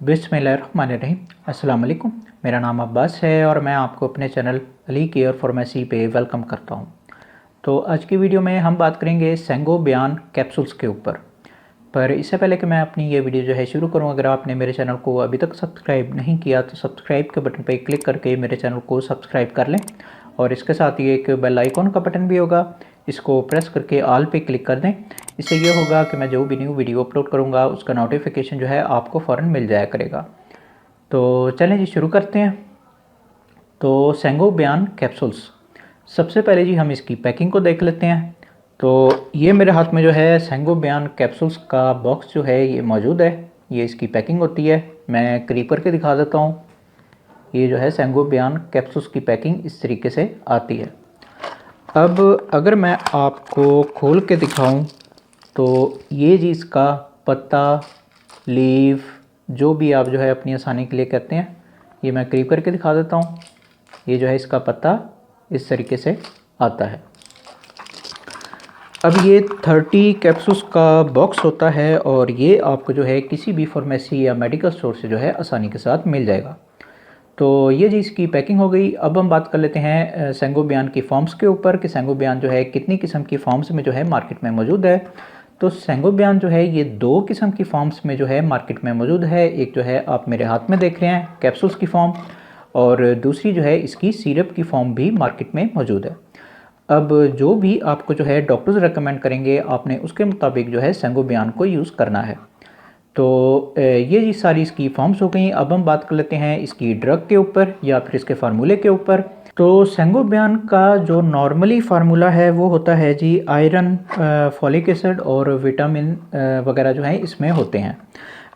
बिस्मिल्लाहिर्रहमानिर्रहीम। अस्सलाम वालेकुम। मेरा नाम अब्बास है और मैं आपको अपने चैनल अली केयर फार्मेसी पे वेलकम करता हूँ। तो आज की वीडियो में हम बात करेंगे सेंगोबियान कैप्सूल्स के ऊपर। पर इससे पहले कि मैं अपनी ये वीडियो जो है शुरू करूँ, अगर आपने मेरे चैनल को अभी तक सब्सक्राइब नहीं किया तो सब्सक्राइब के बटन पर क्लिक करके मेरे चैनल को सब्सक्राइब कर लें और इसके साथ ही एक बेल आइकॉन का बटन भी होगा, इसको प्रेस करके ऑल पे क्लिक कर दें। इससे ये होगा कि मैं जो भी न्यू वीडियो अपलोड करूँगा उसका नोटिफिकेशन जो है आपको फ़ौरन मिल जाया करेगा। तो चलें जी शुरू करते हैं। तो सेंगोबियान कैप्सूल्स, सबसे पहले जी हम इसकी पैकिंग को देख लेते हैं। तो ये मेरे हाथ में जो है सेंगोबियान कैप्सूल्स का बॉक्स जो है ये मौजूद है। ये इसकी पैकिंग होती है, मैं करीब करके दिखा देता हूँ। ये जो है सेंगोबियान कैप्सूल्स की पैकिंग इस तरीके से आती है। अब अगर मैं आपको खोल के दिखाऊं तो ये जी इसका पत्ता, लीफ, जो भी आप जो है अपनी आसानी के लिए कहते हैं, ये मैं करीब करके दिखा देता हूँ। ये जो है इसका पत्ता इस तरीके से आता है। अब ये 30 कैप्सूल्स का बॉक्स होता है और ये आपको जो है किसी भी फार्मेसी या मेडिकल स्टोर से जो है आसानी के साथ मिल जाएगा। तो ये जी इसकी पैकिंग हो गई। अब हम बात कर लेते हैं सेंगोबियान की फॉर्म्स के ऊपर कि सेंगोबियान जो है कितनी किस्म की फॉर्म्स में जो है मार्केट में मौजूद है। तो सेंगोबियान जो है ये 2 किस्म की फॉर्म्स में जो है मार्केट में मौजूद है। एक जो है आप मेरे हाथ में देख रहे हैं कैप्सूल्स की फॉर्म, और दूसरी जो है इसकी सिरप की फॉर्म भी मार्केट में मौजूद है। अब जो भी आपको जो है डॉक्टर्स रेकमेंड करेंगे आपने उसके मुताबिक जो है सेंगोबियान को यूज़ करना है। तो ये जी सारी इसकी फॉर्म्स हो गई। अब हम बात कर लेते हैं इसकी ड्रग के ऊपर या फिर इसके फार्मूले के ऊपर। तो सेंगोबियान का जो नॉर्मली फार्मूला है वो होता है जी आयरन, फॉलिक एसिड और विटामिन वगैरह जो है इसमें होते हैं।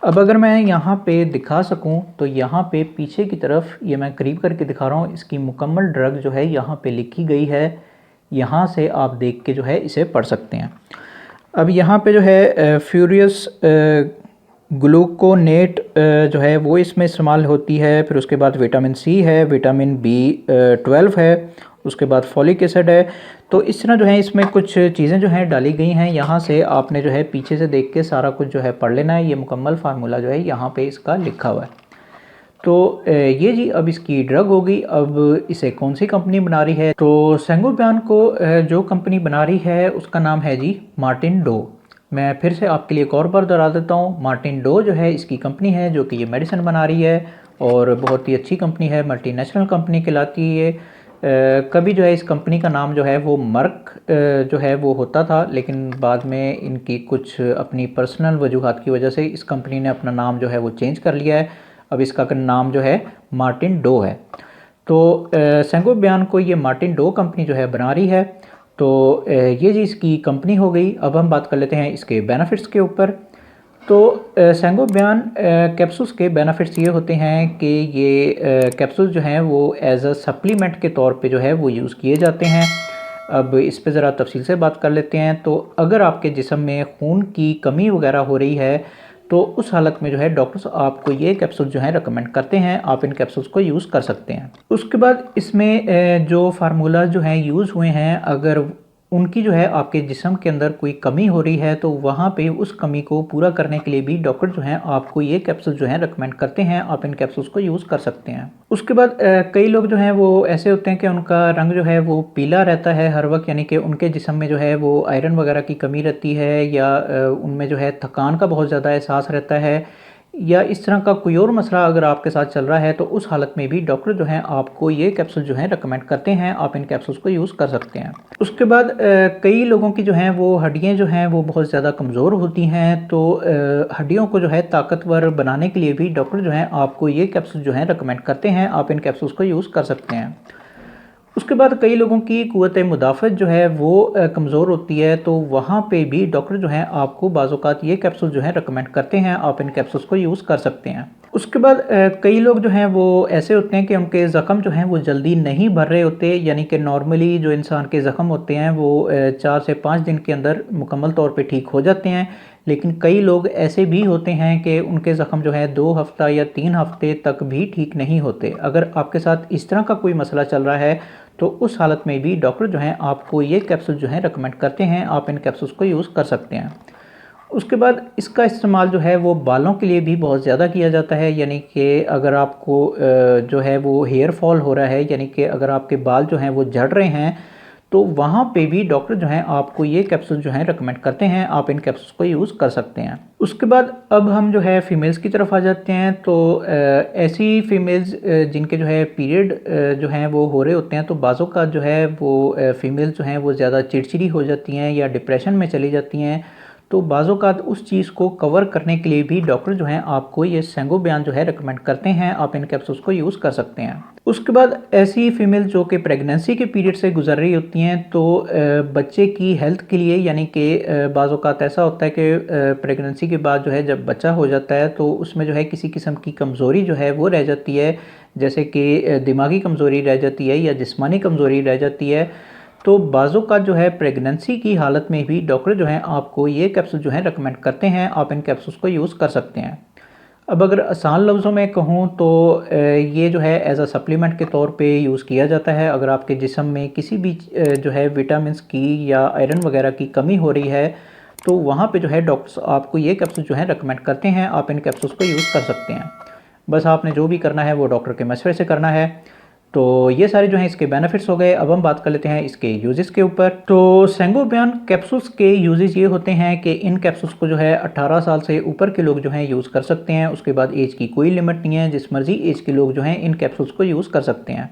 अब अगर मैं यहाँ पे दिखा सकूँ तो यहाँ पे पीछे की तरफ, ये मैं करीब करके दिखा रहा हूँ, इसकी मुकम्मल ड्रग जो है यहाँ पे लिखी गई है। यहाँ से आप देख के जो है इसे पढ़ सकते हैं। अब यहाँ पे जो है फ्यूरियस ग्लूकोनेट जो है वो इसमें इस्तेमाल होती है। फिर उसके बाद विटामिन सी है, विटामिन B12 है, उसके बाद फॉलिक एसिड है। तो इस तरह जो है इसमें कुछ चीज़ें जो हैं डाली गई हैं। यहाँ से आपने जो है पीछे से देख के सारा कुछ जो है पढ़ लेना है। ये मुकम्मल फार्मूला जो है यहाँ पे इसका लिखा हुआ है। तो ये जी अब इसकी ड्रग होगी। अब इसे कौन सी कंपनी बना रही है? तो सेंगोबियान को जो कंपनी बना रही है उसका नाम है जी मार्टिन डो। मैं फिर से आपके लिए एक और बार दोहरा देता हूँ, मार्टिन डो जो है इसकी कंपनी है जो कि ये मेडिसिन बना रही है और बहुत ही अच्छी कंपनी है, मल्टीनेशनल कंपनी कहलाती है। कभी जो है इस कंपनी का नाम जो है वो मर्क जो है वो होता था, लेकिन बाद में इनकी कुछ अपनी पर्सनल वजूहात की वजह से इस कंपनी ने अपना नाम जो है वो चेंज कर लिया है। अब इसका नाम जो है मार्टिन डो है। तो सेंगोबियान को ये मार्टिन डो कंपनी जो है बना रही है। तो ये जी इसकी कंपनी हो गई। अब हम बात कर लेते हैं इसके बेनिफिट्स के ऊपर। तो सेंगोबियान कैप्सूल्स के बेनिफिट्स ये होते हैं कि ये कैप्सूल्स जो हैं वो एज अ सप्लीमेंट के तौर पे जो है वो यूज़ किए जाते हैं। अब इस पे ज़रा तफसील से बात कर लेते हैं। तो अगर आपके जिस्म में खून की कमी वगैरह हो रही है तो उस हालत में जो है डॉक्टर्स आपको ये कैप्सूल जो है रेकमेंड करते हैं, आप इन कैप्सूल्स को यूज़ कर सकते हैं। उसके बाद इसमें जो फार्मूला जो हैं यूज़ हुए हैं, अगर उनकी जो है आपके जिस्म के अंदर कोई कमी हो रही है तो वहाँ पे उस कमी को पूरा करने के लिए भी डॉक्टर जो हैं आपको ये कैप्सूल जो हैं रेकमेंड करते हैं, आप इन कैप्सूल्स को यूज़ कर सकते हैं। उसके बाद कई लोग जो हैं वो ऐसे होते हैं कि उनका रंग जो है वो पीला रहता है हर वक्त, यानी कि उनके जिस्म में जो है वो आयरन वगैरह की कमी रहती है या उनमें जो है थकान का बहुत ज़्यादा एहसास रहता है या इस तरह का कोई और मसला अगर आपके साथ चल रहा है तो उस हालत में भी डॉक्टर जो हैं आपको ये कैप्सूल जो हैं रेकमेंड करते हैं, आप इन कैप्सूल्स को यूज़ कर सकते हैं। उसके बाद कई लोगों की जो हैं वो हड्डियाँ जो हैं वो बहुत ज़्यादा कमज़ोर होती हैं, तो हड्डियों को जो है ताकतवर बनाने के लिए भी डॉक्टर जो हैं आपको ये कैप्सूल जो हैं रेकमेंड करते हैं, आप इन कैप्सूल्स को यूज़ कर सकते हैं। उसके बाद कई लोगों की क़ुव्वत मुदाफ़त जो है वो कमज़ोर होती है, तो वहाँ पे भी डॉक्टर जो हैं आपको बाज़ औक़ात ये कैप्सूल जो हैं रेकमेंड करते हैं, आप इन कैप्सूल्स को यूज़ कर सकते हैं। उसके बाद कई लोग जो हैं वो ऐसे होते हैं कि उनके ज़ख़म जो हैं वो जल्दी नहीं भर रहे होते, यानी कि नॉर्मली जो इंसान के ज़ख़म होते हैं वो 4 से 5 दिन के अंदर मुकम्मल तौर पे ठीक हो जाते हैं। लेकिन कई लोग ऐसे भी होते हैं कि उनके ज़ख़म जो है 2 हफ़्ता या 3 हफ़्ते तक भी ठीक नहीं होते। अगर आपके साथ इस तरह का कोई मसला चल रहा है तो उस हालत में भी डॉक्टर जो हैं आपको ये कैप्सूल जो हैं रेकमेंड करते हैं, आप इन कैप्सूल्स को यूज़ कर सकते हैं। उसके बाद इसका इस्तेमाल जो है वो बालों के लिए भी बहुत ज़्यादा किया जाता है, यानी कि अगर आपको जो है वो हेयर फॉल हो रहा है, यानी कि अगर आपके बाल जो हैं वो झड़ रहे हैं, तो वहाँ पे भी डॉक्टर जो हैं आपको ये कैप्सूल जो हैं रेकमेंड करते हैं। आप इन कैप्सूल्स को यूज़ कर सकते हैं। उसके बाद अब हम जो है फीमेल्स की तरफ आ जाते हैं। तो ऐसी फीमेल्स जिनके जो है पीरियड जो हैं वो हो रहे होते हैं, तो बाज़ों का जो है वो फीमेल्स जो हैं वो ज़्यादा चिड़चिड़ी हो जाती हैं या डिप्रेशन में चली जाती हैं। तो बाज़ों का उस चीज़ को कवर करने के लिए भी डॉक्टर जो हैं आपको ये सेंगोबियान जो है रेकमेंड करते हैं। आप इन कैप्सूल्स को यूज़ कर सकते हैं। उसके बाद ऐसी फीमेल जो कि प्रेगनेंसी के पीरियड से गुजर रही होती हैं, तो बच्चे की हेल्थ के लिए, यानी कि बाज़ औक़ात ऐसा होता है कि प्रेगनेंसी के बाद जो है जब बच्चा हो जाता है तो उसमें जो है किसी किस्म की कमज़ोरी जो है वो रह जाती है, जैसे कि दिमागी कमज़ोरी रह जाती है या जिस्मानी कमज़ोरी रह जाती है। तो बाज़ों का जो है प्रेगनेंसी की हालत में भी डॉक्टर जो हैं आपको ये कैप्सूल जो हैं रेकमेंड करते हैं। आप इन कैप्सूल्स को यूज़ कर सकते हैं। अब अगर आसान लफ्ज़ों में कहूँ तो ये जो है एज़ अ सप्लीमेंट के तौर पे यूज़ किया जाता है। अगर आपके जिस्म में किसी भी जो है विटामिन्स की या आयरन वगैरह की कमी हो रही है, तो वहाँ पे जो है डॉक्टर्स आपको ये कैप्सूल जो है रेकमेंड करते हैं। आप इन कैप्सूल्स को यूज़ कर सकते हैं। बस आपने जो भी करना है वो डॉक्टर के मशवरे से करना है। तो ये सारे जो हैं इसके बेनिफिट्स हो गए। अब हम बात कर लेते हैं इसके यूजेस के ऊपर। तो सेंगोबियान कैप्सूल्स के यूजेस ये होते हैं कि इन कैप्सूल्स को जो है 18 साल से ऊपर के लोग जो हैं यूज़ कर सकते हैं। उसके बाद एज की कोई लिमिट नहीं है, जिस मर्ज़ी एज के लोग जो हैं इन कैप्सूल्स को यूज़ कर सकते हैं।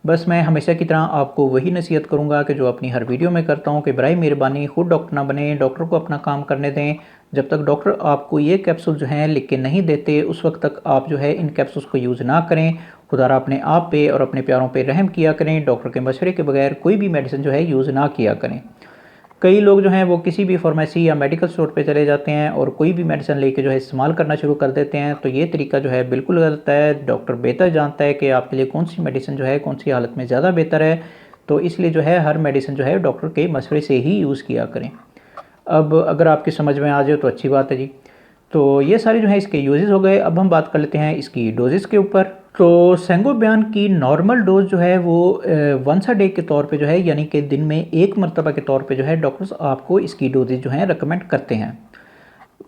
बस मैं हमेशा की तरह आपको वही नसीहत करूँगा कि जो अपनी हर वीडियो में करता हूँ कि बराए मेहरबानी खुद डॉक्टर ना बने, डॉक्टर को अपना काम करने दें। जब तक डॉक्टर आपको ये कैप्सूल जो हैं लिख के नहीं देते, उस वक्त तक आप जो है इन कैप्सूल्स को यूज़ ना करें। खुदा अपने आप पे और अपने प्यारों पे रहम किया करें। डॉक्टर के मशवरे के बगैर कोई भी मेडिसिन जो है यूज़ ना किया करें। कई लोग जो हैं वो किसी भी फार्मेसी या मेडिकल स्टोर पे चले जाते हैं और कोई भी मेडिसिन लेके जो है इस्तेमाल करना शुरू कर देते हैं। तो ये तरीका जो है बिल्कुल गलत है। डॉक्टर बेहतर जानता है कि आपके लिए कौन सी मेडिसिन जो है कौन सी हालत में ज़्यादा बेहतर है। तो इसलिए जो है हर मेडिसिन जो है डॉक्टर के मशवरे से ही यूज़ किया करें। अब अगर आपकी समझ में आ जाए तो अच्छी बात है जी। तो ये सारे जो है इसके यूजेस हो गए। अब हम बात कर लेते हैं इसकी डोजेस के ऊपर। तो सेंगोबियान की नॉर्मल डोज जो है वो वंस अ डे के तौर पे जो है, यानी कि दिन में एक मरतबा के तौर पे जो है डॉक्टर्स आपको इसकी डोजेज जो है रेकमेंड करते हैं।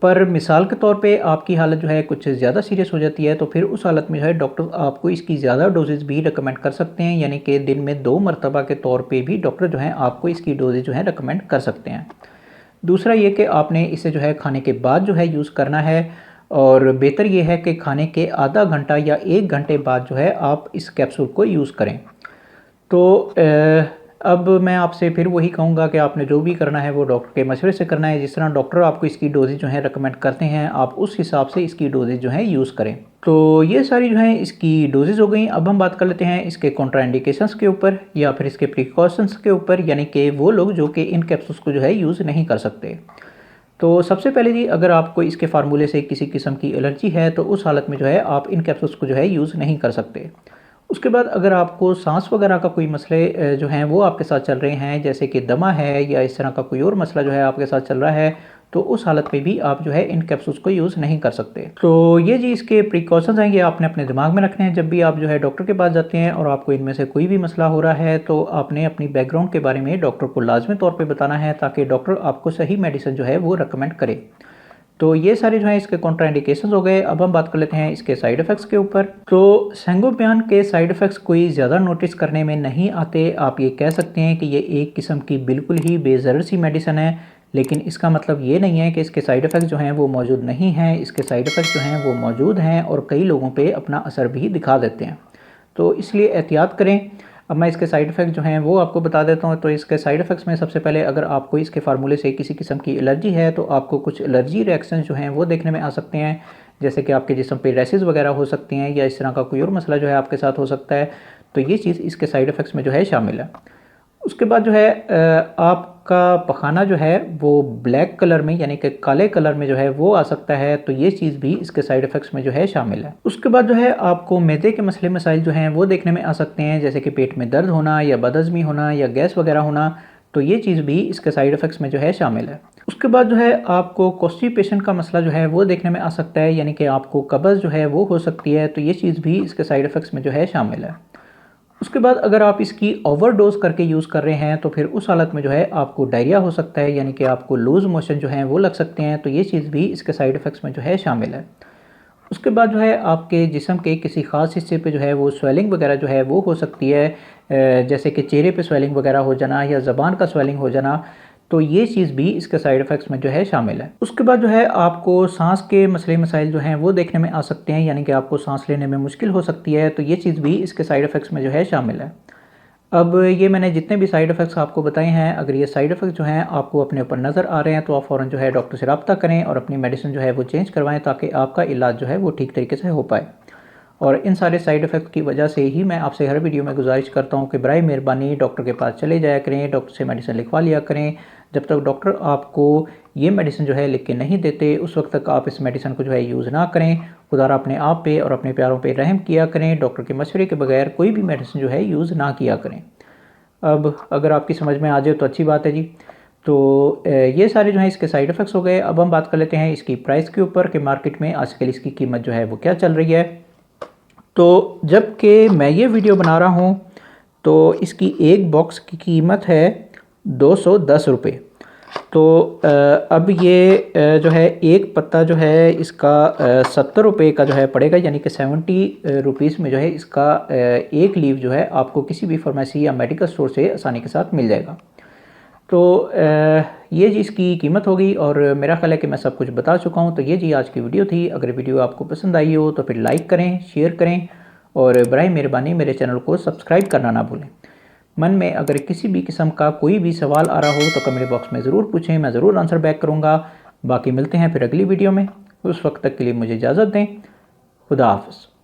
पर मिसाल के तौर पे आपकी हालत जो है कुछ ज़्यादा सीरियस हो जाती है, तो फिर उस हालत में जो है डॉक्टर आपको इसकी ज़्यादा डोजेज भी रेकमेंड कर सकते हैं, यानी कि दिन में 2 मरतबा के तौर पे भी डॉक्टर जो है आपको इसकी डोजेज जो है रेकमेंड कर सकते हैं। दूसरा ये कि आपने इसे जो है खाने के बाद जो है यूज़ करना है, और बेहतर ये है कि खाने के आधा घंटा या 1 घंटे बाद जो है आप इस कैप्सूल को यूज़ करें। तो अब मैं आपसे फिर वही कहूँगा कि आपने जो भी करना है वो डॉक्टर के मशवरे से करना है। जिस तरह डॉक्टर आपको इसकी डोजेज जो है रेकमेंड करते हैं, आप उस हिसाब से इसकी डोजेज जो है यूज़ करें। तो ये सारी जो है इसकी डोजेज हो गई। अब हम बात कर लेते हैं इसके कॉन्ट्राइंडिकेशंस के ऊपर या फिर इसके प्रिकॉशंस के ऊपर, यानी कि वो लोग जो कि इन कैप्सूल्स को जो है यूज़ नहीं कर सकते। तो सबसे पहले जी, अगर आपको इसके फार्मूले से किसी किस्म की एलर्जी है, तो उस हालत में जो है आप इन कैप्सूल्स को जो है यूज़ नहीं कर सकते। उसके बाद अगर आपको सांस वगैरह का कोई मसले जो हैं वो आपके साथ चल रहे हैं, जैसे कि दमा है या इस तरह का कोई और मसला जो है आपके साथ चल रहा है, तो उस हालत में भी आप जो है इन कैप्सूल्स को यूज़ नहीं कर सकते। तो ये जी इसके प्रिकॉशंस हैं, ये आपने अपने दिमाग में रखने हैं। जब भी आप जो है डॉक्टर के पास जाते हैं और आपको इनमें से कोई भी मसला हो रहा है, तो आपने अपनी बैकग्राउंड के बारे में डॉक्टर को लाजमी तौर पे बताना है, ताकि डॉक्टर आपको सही मेडिसिन जो है वो रेकमेंड करे। तो ये सारे जो हैं इसके कॉन्ट्राइंडिकेशंस हो गए। अब हम बात कर लेते हैं इसके साइड इफ़ेक्ट्स के ऊपर। तो सेंगोबियान के साइड इफ़ेक्ट्स कोई ज़्यादा नोटिस करने में नहीं आते। आप ये कह सकते हैं कि ये एक किस्म की बिल्कुल ही बेज़र सी मेडिसिन है, लेकिन इसका मतलब ये नहीं है कि इसके साइड इफ़ेक्ट्स जो हैं वो मौजूद नहीं हैं। इसके साइड इफ़ेक्ट्स जो हैं वो मौजूद हैं और कई लोगों पे अपना असर भी दिखा देते हैं। तो इसलिए एहतियात करें। अब मैं इसके साइड इफ़ेक्ट जो हैं वो आपको बता देता हूँ। तो इसके साइड इफ़ेक्ट्स में सबसे पहले, अगर आपको इसके फार्मूले से किसी किस्म की एलर्जी है, तो आपको कुछ एलर्जी रिएक्शन जो हैं वो देखने में आ सकते हैं, जैसे कि आपके जिस्म पे रैशेस वगैरह हो सकती हैं या इस तरह का कोई और मसला जो है आपके साथ हो सकता है। तो ये चीज़ इसके साइड इफ़ेक्ट्स में जो है शामिल है। उसके बाद जो है आपका पखाना जो है वो ब्लैक कलर में, यानी कि काले कलर में जो है वो आ सकता है। तो ये चीज़ भी इसके साइड इफ़ेक्ट्स में जो है शामिल है। उसके बाद जो है आपको मैदे के मसले मसाइल जो हैं वो देखने में आ सकते हैं, जैसे कि पेट में दर्द होना या बदहज़मी होना या गैस वगैरह होना। तो ये चीज़ भी इसके साइड इफ़ेक्ट्स में जो है शामिल है। उसके बाद जो है आपको कॉन्स्टिपेशन का मसला जो है वो देखने में आ सकता है, यानी कि आपको कब्ज़ जो है वो हो सकती है। तो ये चीज़ भी इसके साइड इफ़ेक्ट्स में जो है शामिल है। उसके बाद अगर आप इसकी ओवरडोज करके यूज़ कर रहे हैं तो फिर उस हालत में जो है आपको डायरिया हो सकता है, यानी कि आपको लूज़ मोशन जो हैं वो लग सकते हैं। तो ये चीज़ भी इसके साइड इफ़ेक्ट्स में जो है शामिल है। उसके बाद जो है आपके जिस्म के किसी ख़ास हिस्से पे जो है वो स्वेलिंग वगैरह जो है वो हो सकती है, जैसे कि चेहरे पे स्वेलिंग वगैरह हो जाना या ज़बान का स्वेलिंग हो जाना। तो ये चीज़ भी इसके साइड इफ़ेक्ट्स में जो है शामिल है। उसके बाद जो है आपको सांस के मसले मसाइल जो हैं वो देखने में आ सकते हैं, यानी कि आपको सांस लेने में मुश्किल हो सकती है। तो ये चीज़ भी इसके साइड इफ़ेक्ट्स में जो है शामिल है। अब ये मैंने जितने भी साइड इफ़ेक्ट्स आपको बताए हैं, अगर ये साइड इफ़ेक्ट्स जो हैं आपको अपने ऊपर नज़र आ रहे हैं तो आप फ़ौरन जो है डॉक्टर से रब्ता करें और अपनी मेडिसिन जो है वो चेंज करवाएं, ताकि आपका इलाज जो है वो ठीक तरीके से हो पाए। और इन सारे साइड इफ़ेक्ट की वजह से ही मैं आपसे हर वीडियो में गुजारिश करता हूँ कि बराए मेहरबानी डॉक्टर के पास चले जाया करें, डॉक्टर से मेडिसिन लिखवा लिया करें। जब तक डॉक्टर आपको ये मेडिसिन जो है लिख के नहीं देते, उस वक्त तक आप इस मेडिसिन को जो है यूज़ ना करें। खुदा अपने आप पे और अपने प्यारों पे रहम किया करें। डॉक्टर के मशवरे के बगैर कोई भी मेडिसिन जो है यूज़ ना किया करें। अब अगर आपकी समझ में आ जाए तो अच्छी बात है जी। तो ये सारे जो हैं इसके साइड इफ़ेक्ट्स हो गए। अब हम बात कर लेते हैं इसकी प्राइस के ऊपर कि मार्केट में आजकल इसकी कीमत जो है वो क्या चल रही है। तो जबकि मैं ये वीडियो बना रहा हूँ तो इसकी एक बॉक्स की कीमत है 210 रुपये। तो अब ये जो है एक पत्ता जो है इसका 70 रुपये का जो है पड़ेगा, यानी कि 70 रुपीज़ में जो है इसका एक लीव जो है आपको किसी भी फार्मेसी या मेडिकल स्टोर से आसानी के साथ मिल जाएगा। तो ये जी इसकी कीमत होगी और मेरा ख्याल है कि मैं सब कुछ बता चुका हूँ। तो ये जी आज की वीडियो थी। अगर वीडियो आपको पसंद आई हो तो फिर लाइक करें, शेयर करें और बराए मेहरबानी मेरे चैनल को सब्सक्राइब करना ना भूलें। मन में अगर किसी भी किस्म का कोई भी सवाल आ रहा हो तो कमेंट बॉक्स में ज़रूर पूछें, मैं ज़रूर आंसर बैक करूँगा। बाकी मिलते हैं फिर अगली वीडियो में। उस वक्त तक के लिए मुझे इजाज़त दें। खुदा हाफ़िज़।